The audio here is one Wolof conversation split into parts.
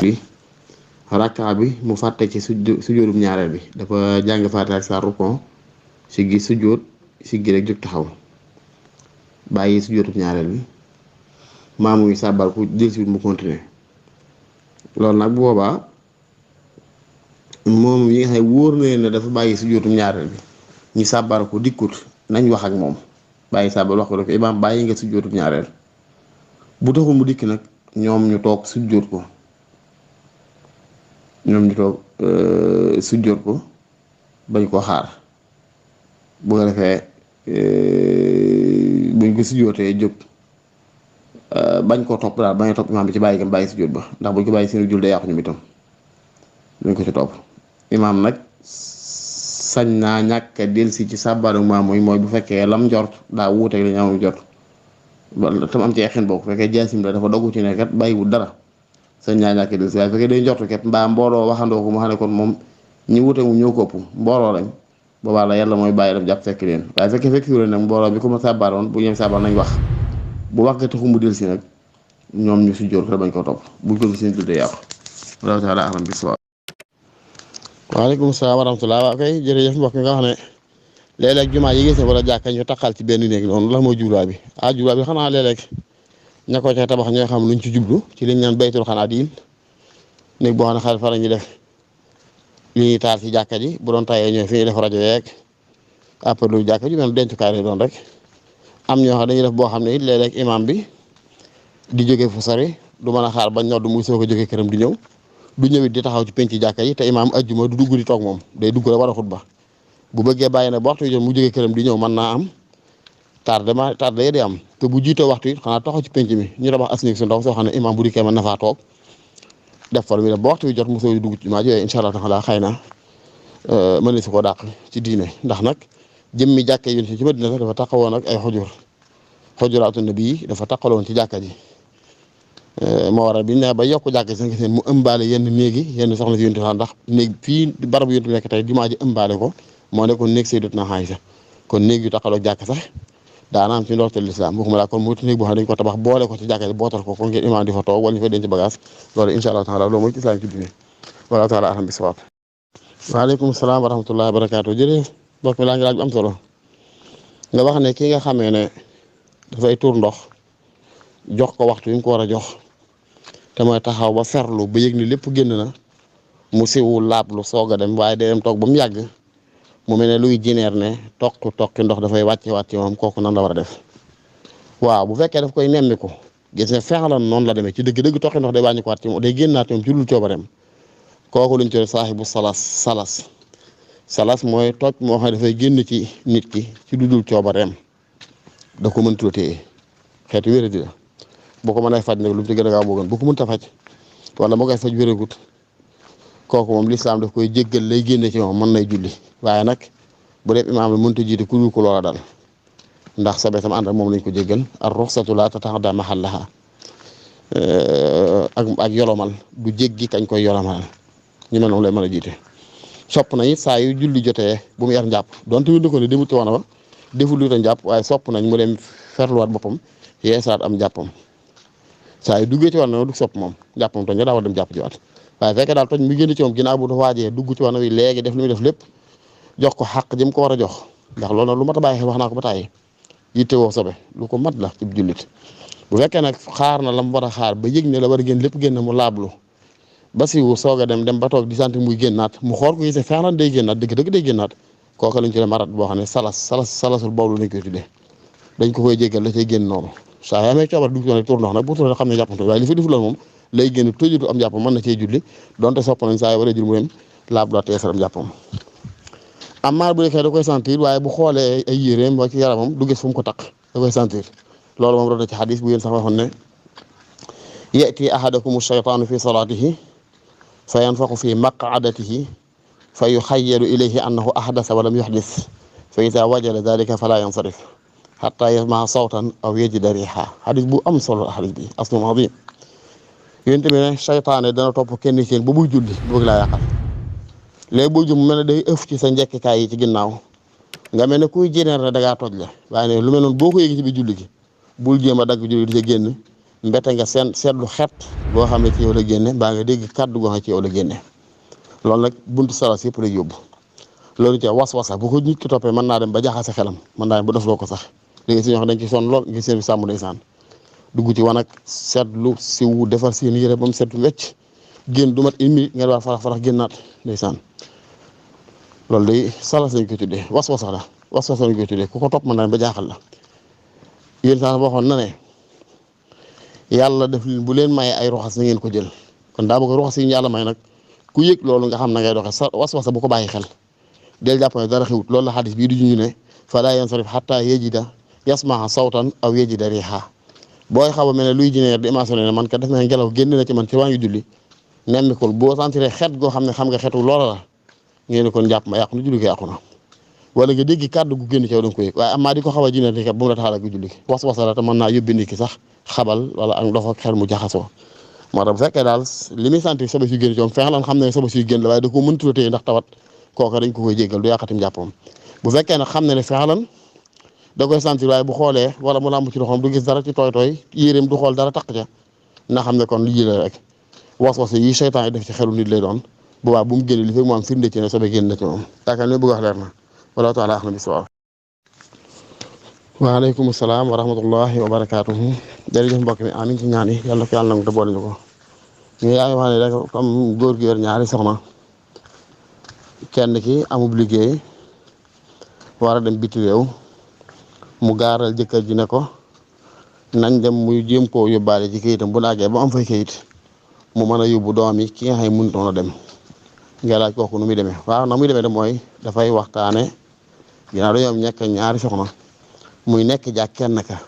bi rakka bi mu fàtte ci sujjóotum ñaareel bi dafa jàng Faatiha ak saar rukon siggi sujjóot siggi rek jóg taxaw bàyyi sujjóotum ñaareel bi maamu ngi sàbbal ku jël si mu continuer loolu nag bu boobaa moom yi nga xam ne wóor na leen ne dafa bàyyi sujjóotum ñaareel bi ñu sàbbal ko dikkut nañ wax ak moom bàyyi sàbbal wax ko rek imaam bàyyi nga sujjóotum ñaareel bu taxul mu dikk nag ñoom ñu toog sujjóot ko sujjóot ko bañ koo xaar bu ko defee buñ ko sujjóotee jóg bañ koo topp daal bañ a topp imaam bi ci bàyyi gam bàyyi sujjóot ba ndax buñ ko bàyyi seen jul day yàqu ñu itam duñ ko ci topp imaam nag sañ naa ñàkk a delsi ci sàbbaalu maam mooy bu fekkee lam njort daa wuuteeg li ñu am jot tam am ci ay xen bokk fekkee jaasim la dafa dogu ci ne kat bàyyiwul dara sañ naa ñàkk a delsi waaye fekkee day njortu kat mbaa mbooloo waxandoo ko mu xam ne kon moom ñi wuute mu ñëw ko ëpp mbooloo lañ boobaa la yàlla mooy bàyyi daf jàpp fekk leen waaye fekkee fekk fi nag mbooloo bi ko ma sàbbaaloon bu ñëw sàbbaal nañ wax bu wax nga taxu mu delsi nag ñoom ñu sujjóot ko bañ ko topp buñ ko seen tudde yàqu wallahu taala alam bis-sawaab. waaleykum salaam wa rahmatulah waaw kay jërëjëf mbokk mi nga wax ne léeg-léeg jumaa yi gis ne wala jàkka ñu taxal ci benn néeg noonu la mooy jubluwaay bi jubluwaay bi xanaa léeg-léeg ña ko ca tabax ñooy xam luñ ci jublu ci liñ naan baytul xanaadiil néeg boo xam ne xel fa la ñuy def li ñuy taal ci jàkka ji bu doon tayee ñooy fi ñuy def rajo yeeg après lu jàkka ji même dencukaay lay doon rek am ñoo xam dañuy def boo xam ne it léeg-léeg imam bi di jóge fu sori du mën a xaar ba ñodd muy soog a jóge këram di ñëw du ñëwit di taxaw ci penc jàkka yi te imaam ajjuma du dugg di toog moom day dugg rek war a xutba bu bëggee bàyyi ne ba waxtu wi jot mu jógee këram di ñëw mën naa am tardé di am te bu jiitoo waxtu it xanaa taxaw ci penc mi ñu tabax asnig su ndaw soo xam ne imaam bu dikkee mën na faa toog def fa lu muy def ba waxtu wi jot mu soog di dugg ci jumaa ji yooyu incha allah taala xëy na mën na si koo dàq ci diine ndax nag jëmmi jàkka yi ci Madina sax dafa taxawoon ak ay xujuraatu nabi dafa taxaloon ci jàkka ji moo waral bi ñu ne ba yokk jàkk si nga seen mu ëmbaale yenn néegi yenn soxna si yonent bi ndax néeg fii barabu yonent bi nekk tey jumaa ji ëmbaale ko moo nekkoon néeg Sayyidatuna Aysa kon néeg yu taxaloo jàkk sax daana am ci ndorteel lislaam waxuma laa kon mu néeg boo xam ne dañu ko tabax boole ko ci jàkka ji bootal ko ngeen imaam di fa toog wala ñu fa denc bagage loolu incha allah taala loolu mooy ci islaam ci diine wala taala alham bi sawaab. waaleykum salaam wa rahmatullahi wa barakaatu jërëjëf mbokk mi laa ngi laaj bu am solo nga wax ne ki nga xamee ne dafay tuur ndox jox ko waxtu wi mu ko war a jox te mooy taxaw ba ferlu ba yëg ni lépp génn na mu siwu laablu soog a dem waaye day dem toog ba mu yàgg mu mel ne luy jineer ne tokki ndox dafay wàcc moom kooku nan la war a def waaw bu fekkee daf koy nemmiku gis ne fexlan noonu la demee ci dëgg-dëgg tokki ndox day wàññi ko waat ci moom day génnaat moom ci dul coobareem kooku luñ ci saaxibu salas mooy toj moo xam ne dafay génn ci nit ki ci dudul coobareem da ko mën téye xeetu wéradi la boo ko mënee faj nag lu mu ci gën a gaaw moo gën bu ko mënta faj wala moo koy faj wéragut kooku moom lislaam daf koy jéggal lay génne ci moom mën nay julli waaye nag bu dee imaam la mënta jiite ku dul ko loola dal ndax sobe tam ànd ak moom lañ ko jéggal ar ruxsatu la tata'adda mahallaha ak yolomal du jéggi kañ koy yolomal ñu mel noonu lay mën a jiite sopp na it saa yu julli jotee bu mu yar njàpp donte ñu ko ne demut ci wana ba deful lu ta njàpp waaye sopp nañ mu dem ferluwaat boppam yeesaat am jàppam saa yu duggee ci wana du sopp moom jàppam toj nga daa war dem jàpp ci waat waaye fekkee daal toj mi génn ci moom ginnaaw bu waajee dugg ci wana wi léegi def li muy def lépp jox ko xàq jëm ko war a jox ndax loolu nag lu mat a bàyyi xel wax naa ko ba tàyyi yitte woo sobe lu ko mat la ci jullit bu fekkee nag xaar na la mu war a xaar ba yëg ne la war a génn lépp génn mu laablu ba siwu soog a dem ba toog di sant muy génnaat mu xool ko gisee fexlan day génnaat dëgg-dëgg day génnaat kooka lañ ci le marat boo xam ne salasul bawlu lañ koy tuddee dañ ko koy jéggal la cay génn noonu saa yaa amee coobar dugg ci tur ndox nag bu tur xam ne jàppante waaye li fa defu la moom lay génn tëjutu am jàppam mën na cee julli donte sopp nañ saa yu war a jul mu dem laablu te yeesal am jàppam amma bu nekkee da koy sentir waaye bu xoolee ay yéreem wa ci yaramam du gis fu mu ko taq da koy sentir loolu moom roda ci xadis bu yéen sax waxoon ne yati ahadakum shaytaanu fi salaatihi fa yanfaxu fi maqadatihi fa yuxayyalu ilayhi annahu ahdasa wa lam yuhdis fa ida wajada dalika fala yansarif xatta yasmaa sawtan aw yajida riixa xadis bu am solo xadis bi aslun adim yéen tamit ne seytaane dana topp kenn seen ba buy julli bëgg laa yàqal léegi boo jum mu mel ne day ëf ci sa njekkikaay yi ci ginnaaw nga mel ne kuy jéneer ne da ngaa toj la waaye ne lu mel noonu boo ko yéegi ci biir julli gi bul jéem a dagg julli di ca génn mbete nga seetlu xet goo xam ne ci yow la génne mbaa nga dégg kàddu goo xam ne ci yow la génne loolu nag buntu salas yëpp lay yóbbu loolu ca was-wasa bu ko nit ki toppee mën naa dem ba jaxase xelam mën naa dem ba def loo ko sax léegi si ñoo xam dañ ci sonn lool ngi seen sàmm ndeysaan dugg ci wanag seetlu siwu defar seen yére ba mu set wecc génn du mat une minute ngeen war farax génnaat ndeysaan loolu day salas lañ koy tuddee was-wasa la was-wasa lañ koy tuddee ku ko topp mën naa dem ba jaaxal la yéen sax waxoon na ne yàlla def bu leen maye ay roxas na ngeen ko jël kon daa bëgg roxas yi ñu yàlla may nag ku yëg loolu nga xam na ngay doxee sa was-wasa bu ko bàyyi xel del jàpp ne dara xewut loolu la xadis bii di ñu ne fala yansarif xatta yejida yasmaa sawtan aw yejida riha booy xaw a mel ne luy jineer di émission ne man ka def na ngelaw génn na ci man ci waa ngi julli nemmikul boo sentiree xet goo xam ne xam nga xetu loola la ngeen ne kon jàpp ma yàqu na julli ko yàqu na wala nga dégg kàddu gu génn ci yow da nga ko yëg waaye amaa di ko xaw a jineer ni kat bu mu la taxal ak julli ki was-wasa la te mën naa yóbbi nit ki sax xabal wala ak ndox ak xel mu jaxasoo moo tax bu fekkee daal li muy sentir sobe suy génn ci moom fexe lan xam ne sobe suy génn la waaye da ko mëntu la téye ndax tawat kooka dañ ko koy jéggal du yàqatim jàppam bu fekkee nag xam ne ne fexalan da koy sentir waaye bu xoolee wala mu làmb ci loxoom du gis dara ci tooy yéreem du xool dara taq ca na xam ne kon li jëlee rek was-was yi seytaan yi def ci xelu nit lay doon bu baax bu mu génne li fekk mu am firnde ci ne sobe génn na ci moom yaakaar ne bëgg wax leer na wala taala axna bi sawaab waaleykum salaam wa rahmatullahi wa barakaatuhu jërëjëf mbokk mi amin ci ñaan yi yàlla ko yàlla nangu te boole ñu ko ñu yaa ngi wax ne rek comme góor gi yor ñaari soxna kenn ki amub liggéey war a dem biti réew mu gaaral jëkkër ji ne ko nañ dem muy jéem koo yóbbaale ci kayitam bu laajee ba am fay kayit mu mën a yóbbu doom yi ki nga xam ne mënutoon a dem nga laaj kooku nu muy demee waaw na muy demee de mooy dafay waxtaane ginnaaw dañoo am ñekk ñaari soxna muy nekk jàk kenn ka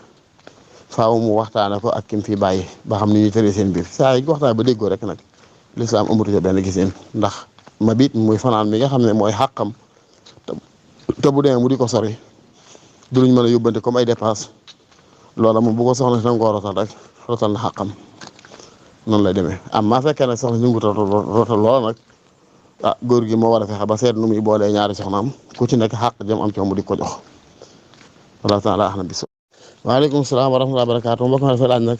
faaw mu waxtaane ko ak kim fi bàyyi ba xam ni ñuy tëree seen biir saa yi waxtaane ba déggoo rek nag lislaam amatu ca benn giseen ndax ma biit muy fanaan mi nga xam ne mooy xàqam te bu demee mu di ko sori du luñ mën a yóbbante comme ay dépense loola moom bu ko soxna si nanga koo rotal rek rotal na xàqam noonu lay demee am maa fekkee nag soxna si ñu ngi rotal loola nag ah góor gi moo war a fexe ba seet nu muy boolee ñaari soxnaam ku ci nekk xàq jëm am ci mu di ko jox wala taala axna bis waaleykum salaam wa rahmatulah barakaatu mbokk ma dafay laaj nag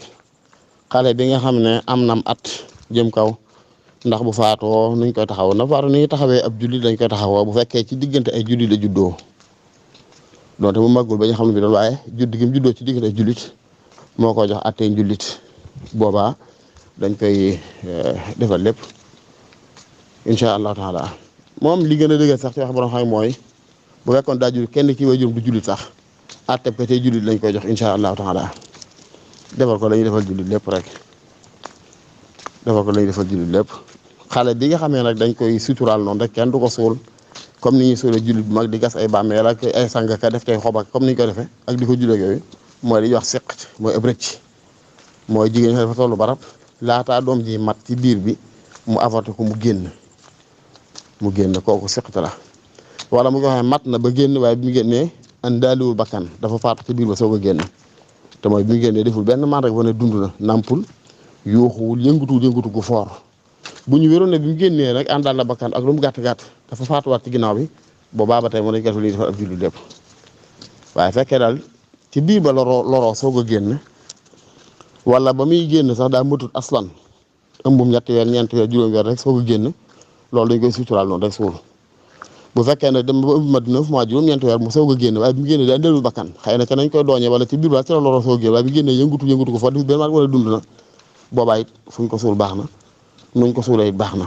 xale bi nga xam ne am nam at jëm kaw ndax bu faatoo nuñ koy taxaw na faatu ni taxawee ab jullit dañ koy taxawoo bu fekkee ci diggante ay jullit la juddoo donte mu màggul ba ñu xam ne bi doon waaye judd gi mu juddoo ci diggante ay jullit moo ko jox attee jullit boobaa dañ koy defal lépp incha allahu taala moom li gën a dëgër sax ci wax borom xam mooy bu fekkoon daa jullit kenn ki way juróom du jullit sax atteb ko tey jullit lañ koy jox incha allahu taala defal ko la ñuy defal jullit lépp rek defal ko la ñuy defal jullit lépp xale bi nga xamee nag dañ koy suturaal noonu rek kenn du ko suul comme ni ñuy suulee jullit bu mag di gas ay bàmmeel ak ay sang ka def tey xob ak comme ni ñu koy defee ak di ko jullee yooyu mooy li ñuy wax seq mooy ëpp rëcc mooy jigéen ñi dafa tollu barab laataa doom ji mat ci biir bi mu avorté ko mu génn kooku seqta la wala mu ko waxee mat na ba génn waaye bi mu génnee andaaliwul bakkan dafa faatu ci biir ba soog a génn te mooy bi mu génnee deful benn man rek wane dund na nàmpul yuuxuwul yëngutu gu foor bu ñu wéroon ne bi mu génnee rek àndaal la bakkan ak lu mu gàtt-gàtt dafa faatuwaat ci ginnaaw bi boobaa ba tey mu nañ ko def li defal ab jullit lépp waaye fekkee daal ci biir ba loroo soog a génn wala ba muy génn sax daa matut aslan ëmbum ñetti weer ñeenti weer juróom weer rek soog a génn loolu dañ koy suturaal noonu rek suul bu fekkee ne dem ba ëmb mat 9 mois juróom-ñeenti weer mu soog a génn waaye bi mu génnee daa dellu bakkan xëy na ca nañ koy dooñee wala ci biir ba ci la loroo soog a génn waaye bi génnee yëngutu ko fa def benn maat wala dund na boobaa it fuñ ko suul baax na nuñ ko suulee it baax na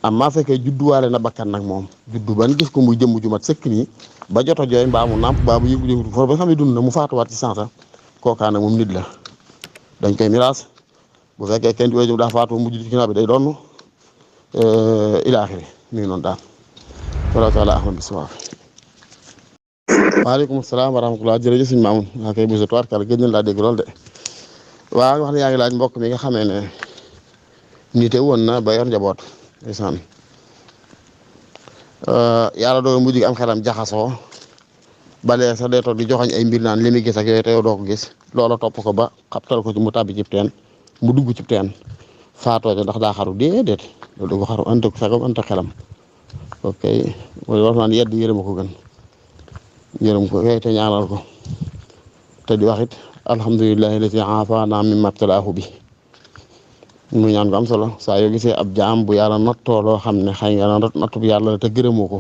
am maa fekkee judduwaale na bakkan nag moom juddu ban gis ko muy jëmm ju mat sëkk nii ba jot a jooy mbaa mu nàmp mbaa mu yëngutu ko fa ba xam ne dund na mu faatuwaat ci sansa kookaa nag moom nit la dañ koy miraas bu fekkee kenn di daa faatu mujj ci ginnaaw bi day doon ilaaxiri mi ngi noonu daal wala taala ahmad bi sawaab waaleykum salaam wa rahmatulah jërëjëf suñu maamun waa kay buse toir kala gëj nañ laa dégg lool de waaw wax ne yaa ngi laaj mbokk mi nga xamee ne nite woon na ba yor njaboot ndeysaan yàlla doon mujj gi am xelam jaxasoo balee sax day toog di joxañ ay mbir naan li muy gis ak yooyu te yow doo ko gis loola topp ko ba xabtal ko ci mu tàbbi cib teen mu dugg cib teen faatoo ca ndax daa xaru déedéet loolu du ko xaru ante ko sagam ante xelam ok mooy wax naan yedd yërëm ko gën yërëm ko kay te ñaanal ko te di wax it alhamdulillahi allati aafana mimma ibtalaahu bi muy ñaan gu am solo saa yoo gisee ab jaam bu yàlla nattoo loo xam ne xëy nga nattu bu yàlla la te gërëmoo ko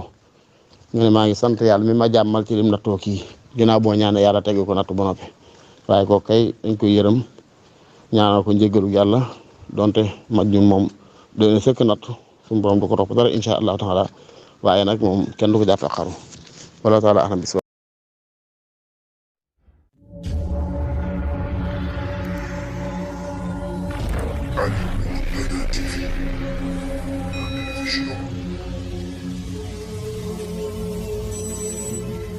nga ne maa ngi sant yàlla mi ma jàmmal ci lim nattoo kii ginnaaw boo ñaanee yàlla tegu ko natt ba noppi waaye kooku kay dañ koy yërëm ñaanal ko njéggalu yàlla donte majjum moom doy na sëkk natt suñu borom du ko topp dara incha allahu taala waaye nag moom kenn du ko jàppe xaru wala taala ahlam bis Ali Mourtada TV, la télévision